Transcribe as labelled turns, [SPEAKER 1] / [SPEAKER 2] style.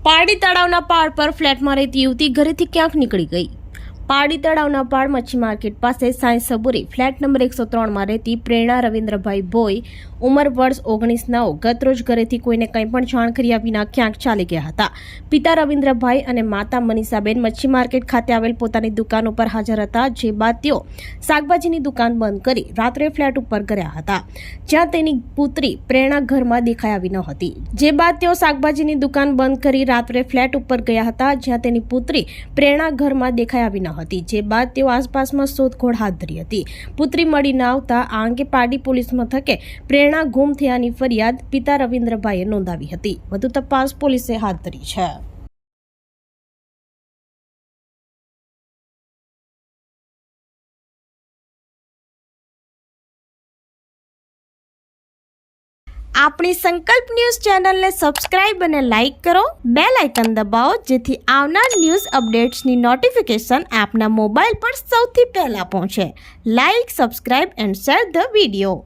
[SPEAKER 1] પારડી તળાવના પાળ પર ફ્લેટમાં રહેતી યુવતી ઘરેથી ક્યાંક નીકળી ગઈ। પારડી તળાવના પાળ મચ્છી માર્કેટ પાસે સાયન્સ સબુરી ફ્લેટ નંબર 103માં રહેતી પ્રેરણા રવિન્દ્રભાઈ ભોઈ ઉંમર વર્ષ 19 ગતરોજ ઘરેથી કોઈને કંઈ પણ જાણ કર્યા વિના ક્યાંક ચાલી ગયા હતા। પિતા રવિન્દ્રભાઈ અને માતા મનીષાબેન મચ્છી માર્કેટ ખાતે આવેલ પોતાની દુકાન ઉપર હાજર હતા, જે બાદ તેઓ શાકભાજીની દુકાન બંધ કરી રાત્રે ફ્લેટ ઉપર ગયા હતા, જ્યાં તેની પુત્રી પ્રેરણા ઘરમાં દેખાઈ આવી ન હતી। જે બાદ તેઓ શાકભાજીની દુકાન બંધ કરી રાત્રે ફ્લેટ ઉપર ગયા હતા, જ્યાં તેની પુત્રી પ્રેરણા ઘરમાં દેખાઈ આવી ન હતી। જે બાદ તેઓ આસપાસમાં શોધખોળ હાથ ધરી હતી। પુત્રી મળી ન આવતા આ અંગે પારડી પોલીસ મથકે પ્રેરણા ગુમ થયાની ફરિયાદ પિતા રવિન્દ્રભાઈએ નોંધાવી હતી। વધુ તપાસ પોલીસે હાથ ધરી છે। આપણી સંકલ્પ ન્યૂઝ ચેનલને સબસ્ક્રાઇબ અને લાઇક કરો, બેલ આઇકન દબાવો, જેથી આવનાર ન્યૂઝ અપડેટ્સની નોટિફિકેશન આપના મોબાઈલ પર સૌથી પહેલા પહોંચે। Like, subscribe and share the video.